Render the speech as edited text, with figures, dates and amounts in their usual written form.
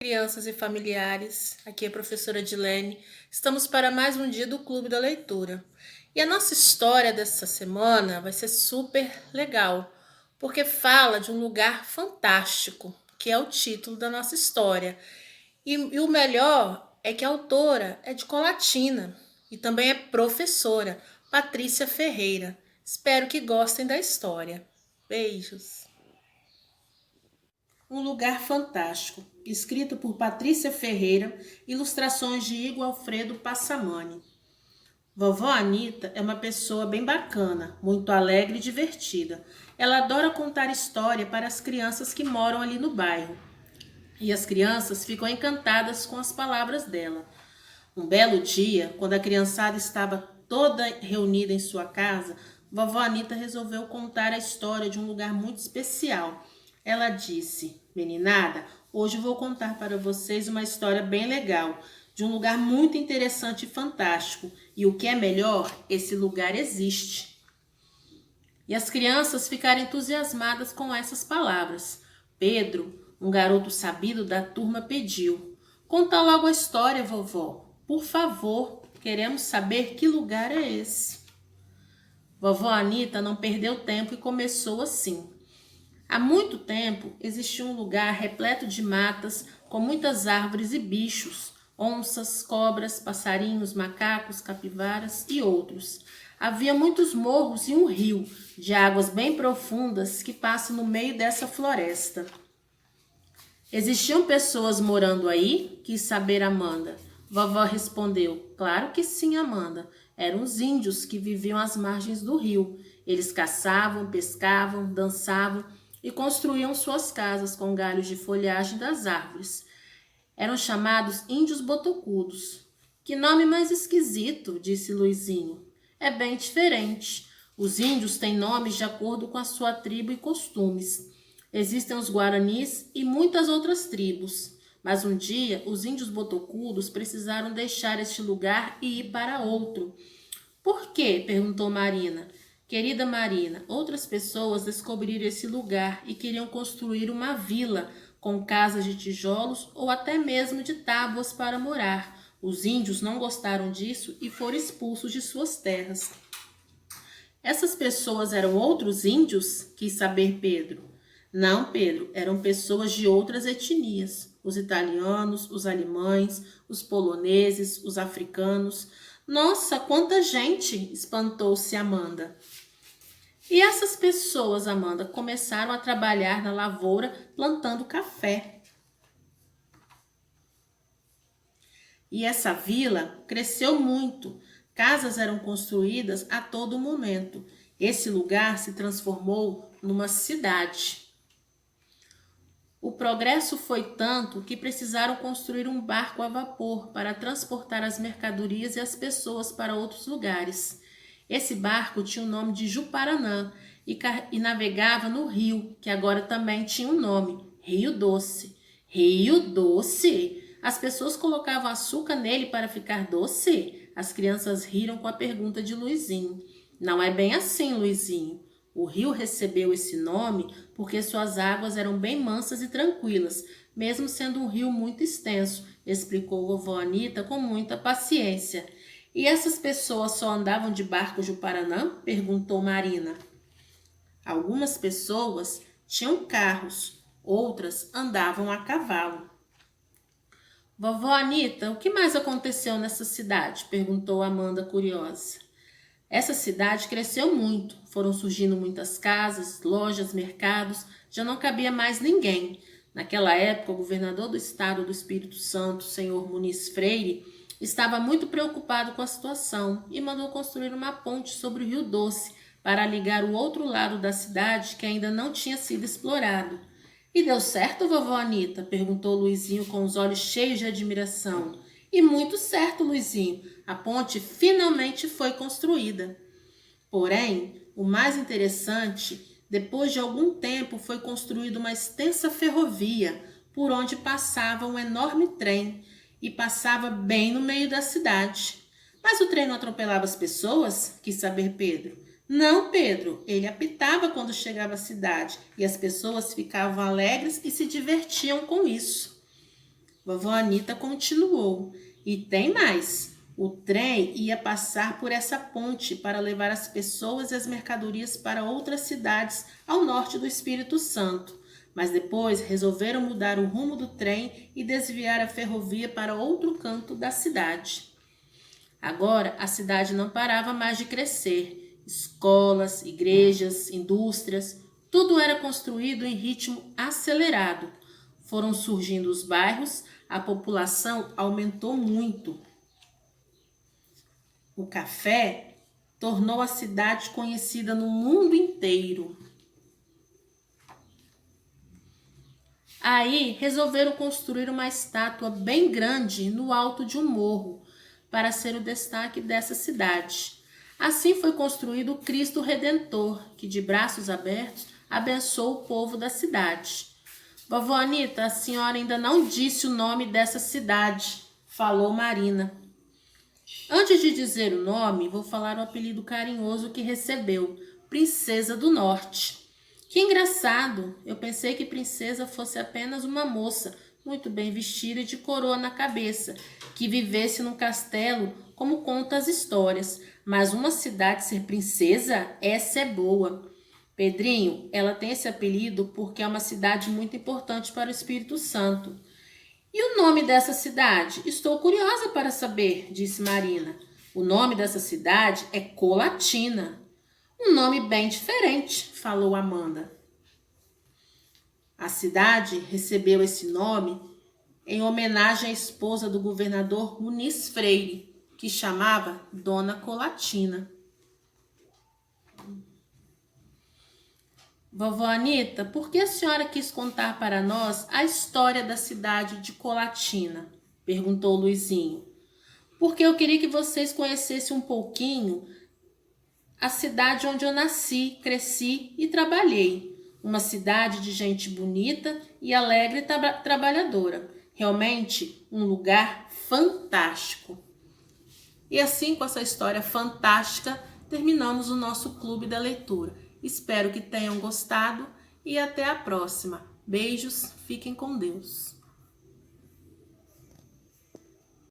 crianças e familiares. Aqui é a professora Dilene. Estamos para mais um dia do Clube da Leitura. E a nossa história dessa semana vai ser super legal, porque fala de um lugar fantástico, que é o título da nossa história. E o melhor é que a autora é de Colatina e também é professora, Patrícia Ferreira. Espero que gostem da história. Beijos! Um Lugar Fantástico, escrito por Patrícia Ferreira, ilustrações de Igor Alfredo Passamani. Vovó Anita é uma pessoa bem bacana, muito alegre e divertida. Ela adora contar história para as crianças que moram ali no bairro. E as crianças ficam encantadas com as palavras dela. Um belo dia, quando a criançada estava toda reunida em sua casa, vovó Anita resolveu contar a história de um lugar muito especial. Ela disse: "Meninada, hoje vou contar para vocês uma história bem legal, de um lugar muito interessante e fantástico. E o que é melhor, esse lugar existe." E as crianças ficaram entusiasmadas com essas palavras. Pedro, um garoto sabido da turma, pediu: "Conta logo a história, vovó. Por favor, queremos saber que lugar é esse." Vovó Anita não perdeu tempo e começou assim. Há muito tempo existia um lugar repleto de matas, com muitas árvores e bichos, onças, cobras, passarinhos, macacos, capivaras e outros. Havia muitos morros e um rio, de águas bem profundas, que passa no meio dessa floresta. "Existiam pessoas morando aí?" quis saber Amanda. Vovó respondeu: "Claro que sim, Amanda. Eram os índios que viviam às margens do rio. Eles caçavam, pescavam, dançavam e construíam suas casas com galhos de folhagem das árvores. Eram chamados índios botocudos." "Que nome mais esquisito", disse Luizinho. "É bem diferente. Os índios têm nomes de acordo com a sua tribo e costumes. Existem os guaranis e muitas outras tribos. Mas um dia, os índios botocudos precisaram deixar este lugar e ir para outro." "Por quê?" perguntou Marina. "Querida Marina, outras pessoas descobriram esse lugar e queriam construir uma vila com casas de tijolos ou até mesmo de tábuas para morar. Os índios não gostaram disso e foram expulsos de suas terras." "Essas pessoas eram outros índios?" quis saber Pedro. "Não, Pedro, eram pessoas de outras etnias. Os italianos, os alemães, os poloneses, os africanos." "Nossa, quanta gente!" espantou-se Amanda. "E essas pessoas, Amanda, começaram a trabalhar na lavoura plantando café. E essa vila cresceu muito. Casas eram construídas a todo momento. Esse lugar se transformou numa cidade. O progresso foi tanto que precisaram construir um barco a vapor para transportar as mercadorias e as pessoas para outros lugares. Esse barco tinha o nome de Juparanã e navegava no rio, que agora também tinha um nome, Rio Doce." "Rio Doce? As pessoas colocavam açúcar nele para ficar doce?" As crianças riram com a pergunta de Luizinho. "Não é bem assim, Luizinho. O rio recebeu esse nome porque suas águas eram bem mansas e tranquilas, mesmo sendo um rio muito extenso", explicou vovó Anita com muita paciência. "E essas pessoas só andavam de barco de Paranã?" perguntou Marina. "Algumas pessoas tinham carros, outras andavam a cavalo." "Vovó Anita, o que mais aconteceu nessa cidade?" perguntou Amanda curiosa. "Essa cidade cresceu muito, foram surgindo muitas casas, lojas, mercados, já não cabia mais ninguém. Naquela época, o governador do estado do Espírito Santo, senhor Muniz Freire, estava muito preocupado com a situação e mandou construir uma ponte sobre o Rio Doce para ligar o outro lado da cidade que ainda não tinha sido explorado." "E deu certo, vovó Anita?" perguntou Luizinho com os olhos cheios de admiração. "E muito certo, Luizinho. A ponte finalmente foi construída. Porém, o mais interessante, depois de algum tempo foi construída uma extensa ferrovia por onde passava um enorme trem e passava bem no meio da cidade." "Mas o trem não atropelava as pessoas?" quis saber Pedro. "Não, Pedro, ele apitava quando chegava à cidade e as pessoas ficavam alegres e se divertiam com isso." Vovó Anita continuou. E tem mais. O trem ia passar por essa ponte para levar as pessoas e as mercadorias para outras cidades ao norte do Espírito Santo. Mas depois resolveram mudar o rumo do trem e desviar a ferrovia para outro canto da cidade. Agora a cidade não parava mais de crescer. Escolas, igrejas, indústrias, tudo era construído em ritmo acelerado. Foram surgindo os bairros, a população aumentou muito. O café tornou a cidade conhecida no mundo inteiro. Aí resolveram construir uma estátua bem grande no alto de um morro, para ser o destaque dessa cidade. Assim foi construído o Cristo Redentor, que de braços abertos abençoou o povo da cidade. Vovó Anita, a senhora ainda não disse o nome dessa cidade, falou Marina. Antes de dizer o nome, vou falar o apelido carinhoso que recebeu, Princesa do Norte. Que engraçado! Eu pensei que princesa fosse apenas uma moça, muito bem vestida e de coroa na cabeça, que vivesse num castelo, como conta as histórias. Mas uma cidade ser princesa, essa é boa. Pedrinho, ela tem esse apelido porque é uma cidade muito importante para o Espírito Santo. E o nome dessa cidade? Estou curiosa para saber, disse Marina. O nome dessa cidade é Colatina. Um nome bem diferente, falou Amanda. A cidade recebeu esse nome em homenagem à esposa do governador Muniz Freire, que chamava Dona Colatina. Vovó Anita, por que a senhora quis contar para nós a história da cidade de Colatina? Perguntou Luizinho. Porque eu queria que vocês conhecessem um pouquinho a cidade onde eu nasci, cresci e trabalhei. Uma cidade de gente bonita e alegre e trabalhadora. Realmente um lugar fantástico. E assim, com essa história fantástica, terminamos o nosso Clube da Leitura. Espero que tenham gostado e até a próxima. Beijos, fiquem com Deus.